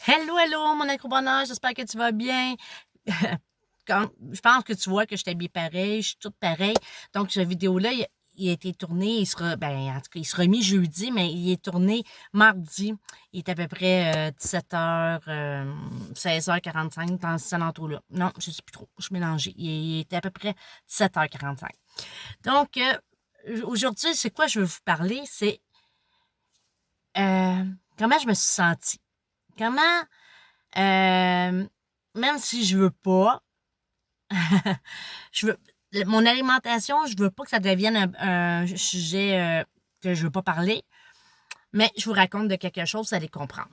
Hello, hello, mon acrobonheur, j'espère que tu vas bien. Je pense que tu vois que je suis habillée pareil, je suis toute pareille. Donc, cette vidéo-là, il a été tourné, ben, en tout cas, il sera mis jeudi, mais il est tourné mardi. Il est à peu près 17h, 16h45 dans ces alentours-là. Non, je ne sais plus trop, je suis mélangée. Il était à peu près 17h45. Donc, aujourd'hui, c'est quoi je veux vous parler? C'est euh, comment je me suis sentie. Comment Euh, même si je veux pas, je veux, mon alimentation, je veux pas que ça devienne un sujet que je veux pas parler, mais je vous raconte de quelque chose, vous allez comprendre.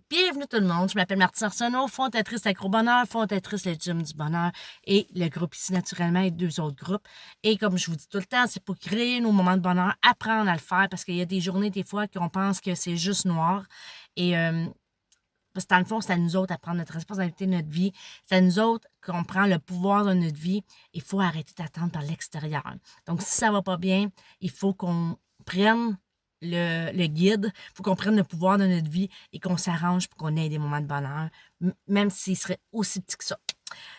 Bienvenue tout le monde, je m'appelle Martine Arsenault, fondatrice d'Acro-Bonheur, fondatrice de Gym du Bonheur et le groupe ici naturellement et deux autres groupes. Et comme je vous dis tout le temps, c'est pour créer nos moments de bonheur, apprendre à le faire parce qu'il y a des journées, des fois, qu'on pense que c'est juste noir. Et parce que dans le fond, c'est à nous autres à prendre notre responsabilité de notre vie. C'est à nous autres qu'on prend le pouvoir de notre vie. Il faut arrêter d'attendre par l'extérieur. Donc, si ça va pas bien, il faut qu'on prenne le guide, il faut qu'on prenne le pouvoir de notre vie et qu'on s'arrange pour qu'on ait des moments de bonheur, même s'ils seraient aussi petits que ça.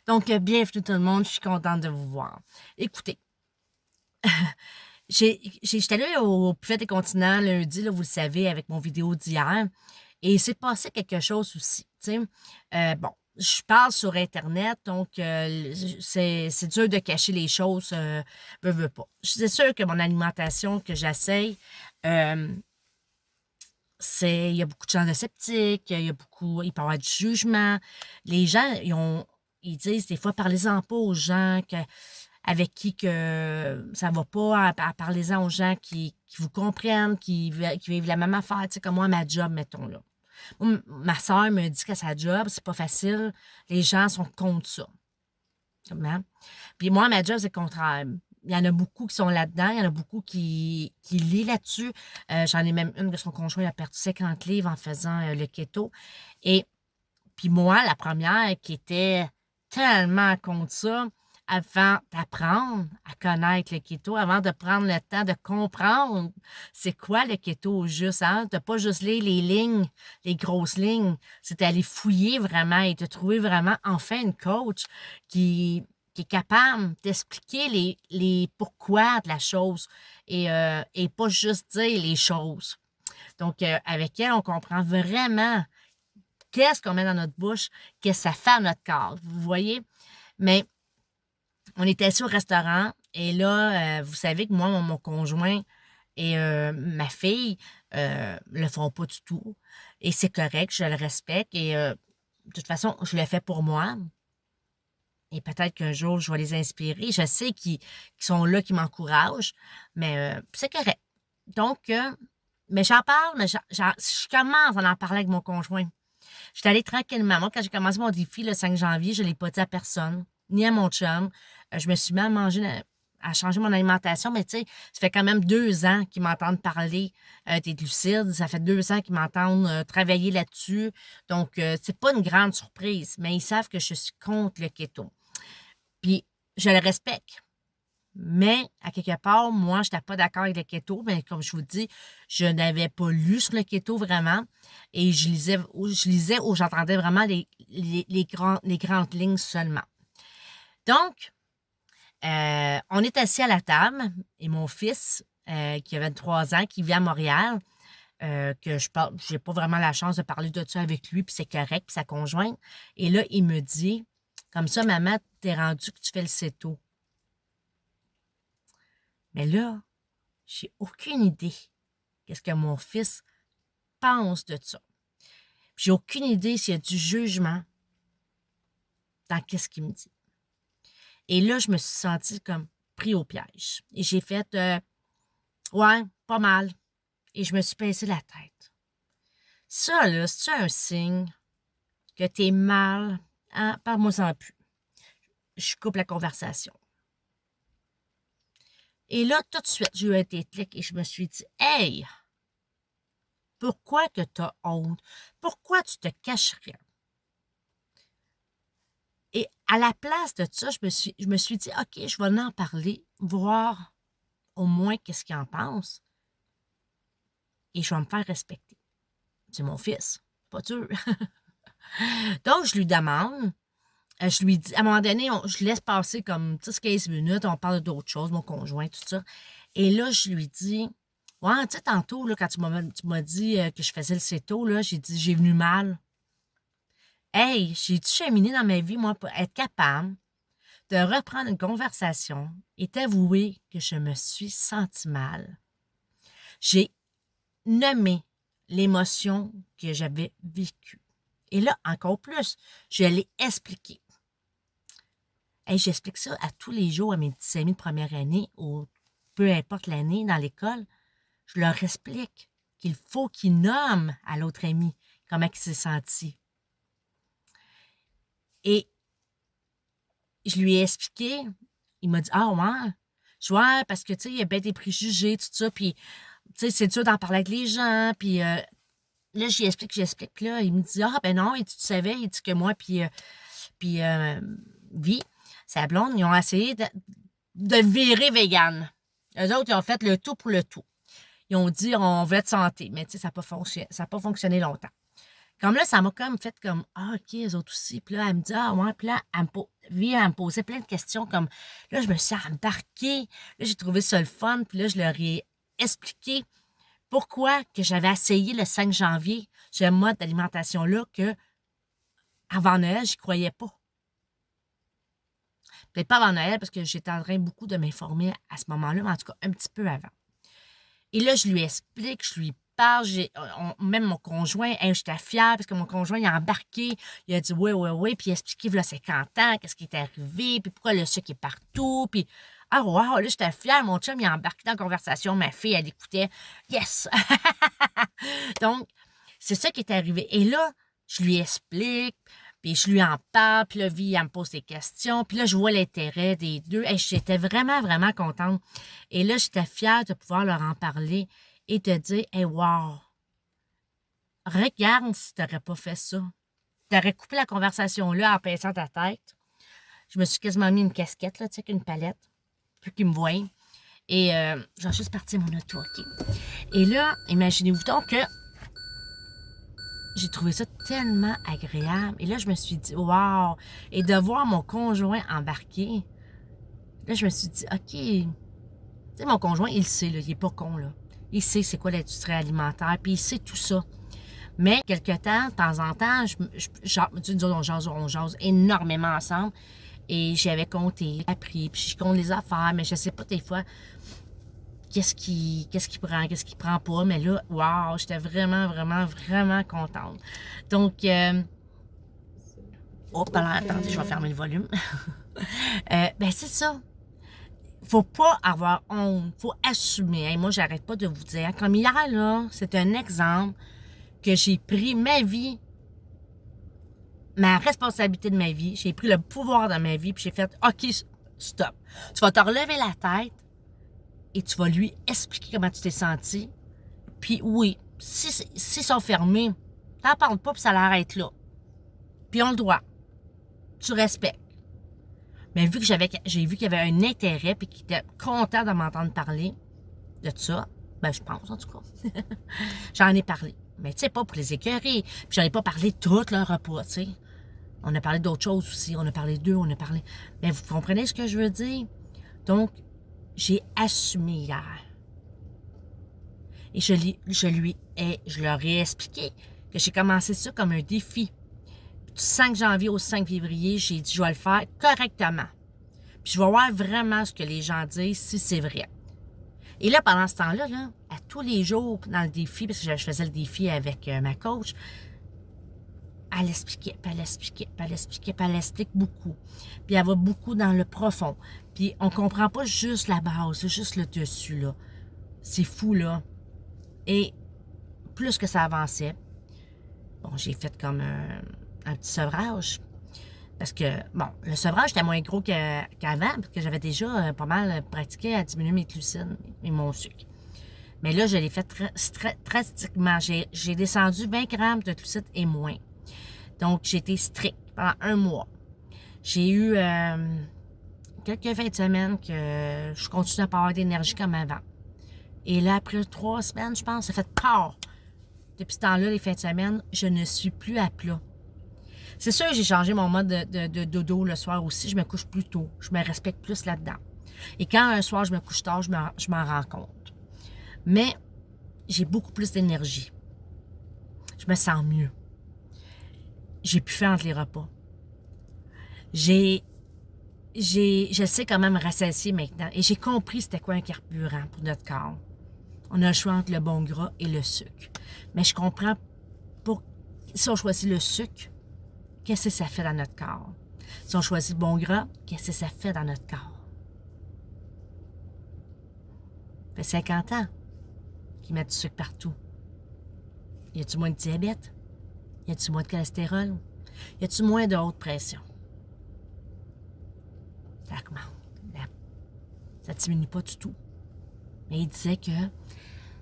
Donc, bienvenue tout le monde, je suis contente de vous voir. Écoutez, j'étais allée au Buffet des Continents lundi, là, vous le savez, avec mon vidéo d'hier. Et il s'est passé quelque chose aussi, tu sais. Bon, je parle sur Internet, donc c'est dur de cacher les choses, veux pas. C'est sûr que mon alimentation que j'essaye, euh, il y a beaucoup de gens de sceptiques, il peut y avoir du jugement. Les gens, ils disent des fois, parlez-en pas aux gens avec qui que ça va pas, parlez-en aux gens qui vous comprennent, qui vivent la même affaire, tu sais, comme moi, ma job, mettons, là. Ma soeur me dit qu'à sa job, c'est pas facile. Les gens sont contre ça. Comment? Puis moi, ma job, c'est le contraire. Il y en a beaucoup qui sont là-dedans. Il y en a beaucoup qui lient là-dessus. J'en ai même une que son conjoint a perdu 50 livres en faisant le keto. Et puis moi, la première qui était tellement contre ça, avant d'apprendre à connaître le keto, avant de prendre le temps de comprendre c'est quoi le keto au juste, hein? De pas juste lire les lignes, les grosses lignes, c'est d'aller fouiller vraiment et de trouver vraiment enfin une coach qui est capable d'expliquer les pourquoi de la chose et pas juste dire les choses. Donc, avec elle, on comprend vraiment qu'est-ce qu'on met dans notre bouche, qu'est-ce que ça fait à notre corps. Vous voyez? Mais on était assis au restaurant et là, vous savez que moi, mon conjoint et ma fille le font pas du tout. Et c'est correct, je le respecte et de toute façon, je le fais pour moi. Et peut-être qu'un jour, je vais les inspirer. Je sais qu'ils sont là, qui m'encouragent, mais c'est correct. Donc, mais j'en parle, mais je commence à en parler avec mon conjoint. Je suis allée tranquillement. Moi, quand j'ai commencé mon défi le 5 janvier, je ne l'ai pas dit à personne, ni à mon chum. Je me suis mis à manger, à changer mon alimentation, mais tu sais, ça fait quand même 2 ans qu'ils m'entendent parler des glucides. Ça fait 2 ans qu'ils m'entendent travailler là-dessus. Donc, c'est pas une grande surprise, mais ils savent que je suis contre le keto. Puis, je le respecte. Mais, à quelque part, moi, je n'étais pas d'accord avec le keto, mais comme je vous dis, je n'avais pas lu sur le keto vraiment. Et je lisais ou j'entendais vraiment les grandes lignes seulement. Donc, on est assis à la table et mon fils, qui a 23 ans, qui vit à Montréal, que j'ai pas vraiment la chance de parler de ça avec lui, puis c'est correct, puis sa conjointe. Et là, il me dit, comme ça, maman, t'es rendu que tu fais le CETO. Mais là, j'ai aucune idée qu'est-ce que mon fils pense de ça. J'ai aucune idée s'il y a du jugement dans qu'est-ce qu'il me dit. Et là, je me suis sentie comme pris au piège. Et j'ai fait, ouais, pas mal. Et je me suis pincé la tête. Ça, là, c'est un signe que t'es mal, hein? Parle-moi-en plus. Je coupe la conversation. Et là, tout de suite, j'ai eu un déclic et je me suis dit, hey, pourquoi que t'as honte? Pourquoi tu te cacherais? Et à la place de ça, je me suis dit, OK, je vais en parler, voir au moins qu'est-ce qu'il en pense et je vais me faire respecter. C'est mon fils, pas dur. Donc, je lui demande, je lui dis, à un moment donné, je laisse passer comme 10-15 minutes, on parle d'autres choses, mon conjoint, tout ça. Et là, je lui dis, ouais, tu sais, tantôt, là, quand tu m'as dit que je faisais le céto, là, j'ai dit, j'ai venu mal. Hey, j'ai dû cheminer dans ma vie, moi, pour être capable de reprendre une conversation et t'avouer que je me suis senti mal. J'ai nommé l'émotion que j'avais vécue. Et là, encore plus, je l'ai expliqué. Hey, j'explique ça à tous les jours à mes petits amis de première année ou peu importe l'année dans l'école. Je leur explique qu'il faut qu'ils nomment à l'autre ami comment il s'est senti. Et je lui ai expliqué. Il m'a dit, ah ouais, je vois, parce que, tu sais, il y a bien des préjugés, tout ça, puis, tu sais, c'est dur d'en parler avec les gens, puis là, j'explique, puis là, il me dit, ah ben non, et tu savais, il dit que moi, puis Vie, sa blonde, ils ont essayé de virer vegan. Eux autres, ils ont fait le tout pour le tout. Ils ont dit, on veut être santé, mais tu sais, ça n'a pas fonctionné longtemps. Comme là, ça m'a comme fait comme, ah, OK, eux autres aussi. Puis là, elle me dit, ah, ouais. Puis là, Vie, elle me posait plein de questions comme, là, je me suis embarquée. Là, j'ai trouvé ça le fun. Puis là, je leur ai expliqué pourquoi que j'avais essayé le 5 janvier ce mode d'alimentation-là que avant Noël, je n'y croyais pas. Peut-être pas avant Noël, parce que j'étais en train beaucoup de m'informer à ce moment-là, mais en tout cas, un petit peu avant. Et là, je lui explique, je lui parle, même mon conjoint, hey, j'étais fière, parce que mon conjoint, il a embarqué, il a dit oui, puis il a expliqué, là, 50 ans, qu'est-ce qui est arrivé, puis pourquoi le sucre est partout, puis ah, wow, là, j'étais fière, mon chum, il a embarqué dans la conversation, ma fille, elle écoutait, yes! Donc, c'est ça qui est arrivé. Et là, je lui explique, puis je lui en parle, puis là, Vie, elle me pose des questions, puis là, je vois l'intérêt des deux. Et j'étais vraiment, vraiment contente. Et là, j'étais fière de pouvoir leur en parler et te dire, hey, wow, regarde si tu n'aurais pas fait ça. Tu aurais coupé la conversation là en pinçant ta tête. Je me suis quasiment mis une casquette, là, tu sais, avec une palette, plus qu'ils me voient. Et j'en suis juste parti mon auto, OK. Et là, imaginez-vous donc que j'ai trouvé ça tellement agréable. Et là, je me suis dit, wow! Et de voir mon conjoint embarquer, là, je me suis dit, OK. Tu sais, mon conjoint, il sait, là, il est pas con, là. Il sait c'est quoi l'industrie alimentaire, puis il sait tout ça. Mais, quelque temps, de temps en temps, on jase énormément ensemble. Et j'avais compté, appris, puis je compte les affaires, mais je sais pas, des fois, qu'est-ce qui prend, qu'est-ce qui prend pas. Mais là, wow, j'étais vraiment, vraiment, vraiment contente. Donc, attendez, je vais fermer le volume. Ben, c'est ça. Faut pas avoir honte, faut assumer. Hey, moi, j'arrête pas de vous dire. Comme hier, là, c'est un exemple que j'ai pris ma vie, ma responsabilité de ma vie, j'ai pris le pouvoir dans ma vie, puis j'ai fait, OK, stop. Tu vas te relever la tête et tu vas lui expliquer comment tu t'es senti. Puis oui, si sont fermés, t'en parles pas, puis ça l'arrête là. Puis on le doit. Tu respectes. Mais vu que j'ai vu qu'il y avait un intérêt puis qu'il était content de m'entendre parler de ça, ben je pense en tout cas. J'en ai parlé. Mais tu sais, pas pour les écœurer. Puis j'en ai pas parlé tout le repas, tu sais. On a parlé d'autres choses aussi. On a parlé d'eux, on a parlé... Mais vous comprenez ce que je veux dire? Donc, j'ai assumé hier. Et je leur ai expliqué que j'ai commencé ça comme un défi. Du 5 janvier au 5 février, j'ai dit, je vais le faire correctement. Puis je vais voir vraiment ce que les gens disent, si c'est vrai. Et là, pendant ce temps-là, là, à tous les jours dans le défi, parce que je faisais le défi avec ma coach, elle expliquait, puis elle expliquait, puis elle expliquait, puis elle explique beaucoup. Puis elle va beaucoup dans le profond. Puis on comprend pas juste la base, juste le dessus, là. C'est fou, là. Et plus que ça avançait, bon, j'ai fait comme un petit sevrage. Parce que, bon, le sevrage était moins gros qu'avant, parce que j'avais déjà pas mal pratiqué à diminuer mes glucides et mon sucre. Mais là, je l'ai fait drastiquement. J'ai descendu 20 grammes de glucides et moins. Donc, j'ai été stricte pendant un mois. J'ai eu quelques fins de semaine que je continue à pas avoir d'énergie comme avant. Et là, après 3 semaines, je pense, ça fait peur. Depuis ce temps-là, les fins de semaine, je ne suis plus à plat. C'est sûr que j'ai changé mon mode de dodo le soir aussi. Je me couche plus tôt. Je me respecte plus là-dedans. Et quand un soir, je me couche tard, je m'en rends compte. Mais j'ai beaucoup plus d'énergie. Je me sens mieux. J'ai plus faim entre les repas. Je sais comment me rassasier maintenant. Et j'ai compris c'était quoi un carburant pour notre corps. On a le choix entre le bon gras et le sucre. Mais je comprends, si on choisit le sucre, qu'est-ce que ça fait dans notre corps? Si on choisit le bon gras, qu'est-ce que ça fait dans notre corps? Ça fait 50 ans qu'ils mettent du sucre partout. Y a-tu moins de diabète? Y a-tu moins de cholestérol? Y a-tu moins de haute pression? Ça augmente. Ça diminue pas du tout. Mais il disait que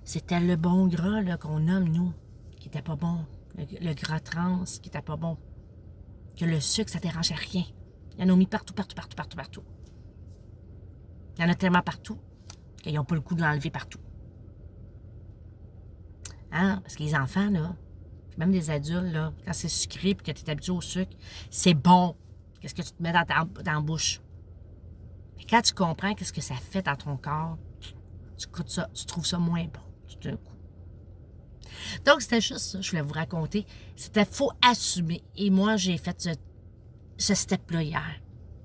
c'était le bon gras qu'on nomme, nous, qui était pas bon. Le gras trans qui était pas bon. Que le sucre, ça dérangeait rien. Il y en a mis partout. Il y en a tellement partout qu'ils n'ont pas le goût de l'enlever partout. Hein? Parce que les enfants, là, même les adultes, là, quand c'est sucré et que tu es habitué au sucre, c'est bon. Qu'est-ce que tu te mets dans la bouche? Mais quand tu comprends qu'est-ce que ça fait dans ton corps, tu goûtes ça, tu trouves ça moins bon tout d'un coup. Donc, c'était juste ça, je voulais vous raconter. C'était faut assumer. Et moi, j'ai fait ce step-là hier.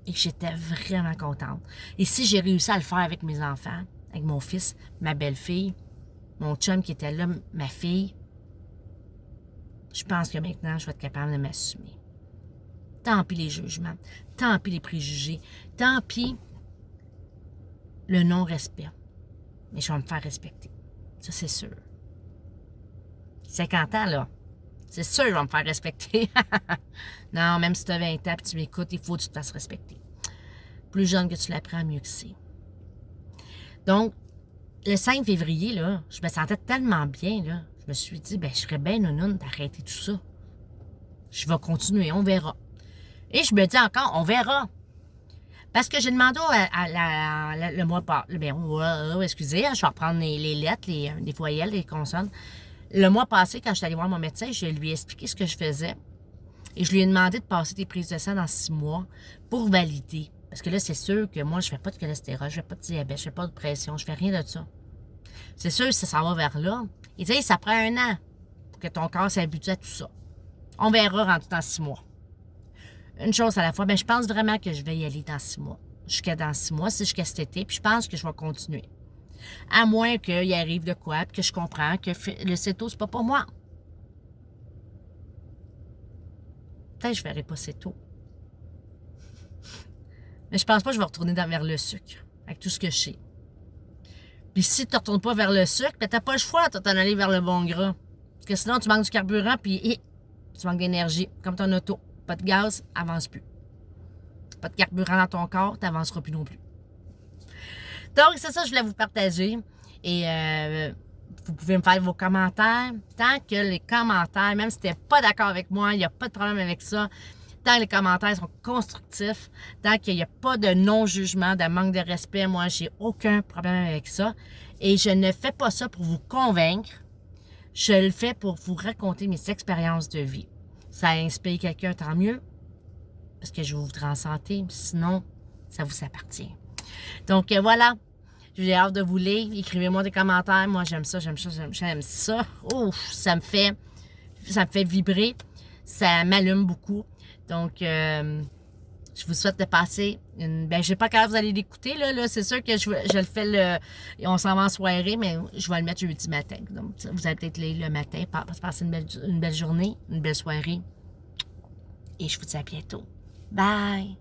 Et j'étais vraiment contente. Et si j'ai réussi à le faire avec mes enfants, avec mon fils, ma belle-fille, mon chum qui était là, ma fille, je pense que maintenant, je vais être capable de m'assumer. Tant pis les jugements, tant pis les préjugés, tant pis le non-respect. Mais je vais me faire respecter. Ça, c'est sûr. 50 ans, là. C'est sûr, je vais me faire respecter. Non, même si tu as 20 ans et tu m'écoutes, il faut que tu te fasses respecter. Plus jeune que tu l'apprends, mieux que c'est. Donc, le 5 février, là, je me sentais tellement bien, là. Je me suis dit, je serais bien nounoune d'arrêter tout ça. Je vais continuer, on verra. Et je me dis encore, on verra. Parce que j'ai demandé le mois passé, excusez, je vais reprendre les lettres, les voyelles, les consonnes. Le mois passé, quand je suis allée voir mon médecin, je lui ai expliqué ce que je faisais. Et je lui ai demandé de passer des prises de sang dans 6 mois pour valider. Parce que là, c'est sûr que moi, je ne fais pas de cholestérol, je ne fais pas de diabète, je ne fais pas de pression, je ne fais rien de ça. C'est sûr que ça va vers là. Il dit, ça prend 1 an pour que ton corps s'habitue à tout ça. On verra rendu dans 6 mois. Une chose à la fois, je pense vraiment que je vais y aller dans 6 mois. Jusqu'à dans 6 mois, c'est jusqu'à cet été, puis je pense que je vais continuer. À moins qu'il arrive de quoi, puis que je comprends que le céto, c'est pas pour moi. Peut-être que je ne verrai pas céto. Mais je pense pas que je vais retourner vers le sucre, avec tout ce que je sais. Puis si tu ne retournes pas vers le sucre, tu n'as pas le choix de t'en aller vers le bon gras. Parce que sinon, tu manques du carburant, puis tu manques d'énergie, comme ton auto. Pas de gaz, avance plus. Pas de carburant dans ton corps, tu n'avanceras plus non plus. Donc, c'est ça que je voulais vous partager. Et vous pouvez me faire vos commentaires. Tant que les commentaires, même si tu n'es pas d'accord avec moi, il n'y a pas de problème avec ça. Tant que les commentaires sont constructifs, tant qu'il n'y a pas de non-jugement, de manque de respect, moi, j'ai aucun problème avec ça. Et je ne fais pas ça pour vous convaincre. Je le fais pour vous raconter mes expériences de vie. Ça inspire quelqu'un, tant mieux, parce que je vous voudrais en santé. Sinon, ça vous appartient. Donc, voilà. J'ai hâte de vous lire. Écrivez-moi des commentaires. Moi, j'aime ça. Ouf, ça me fait vibrer. Ça m'allume beaucoup. Donc, je vous souhaite de passer une... je ne sais pas quand vous allez l'écouter, là. C'est sûr que je le fais, on s'en va en soirée, mais je vais le mettre jeudi matin. Donc, vous allez peut-être lire le matin. Passer une belle journée, une belle soirée. Et je vous dis à bientôt. Bye!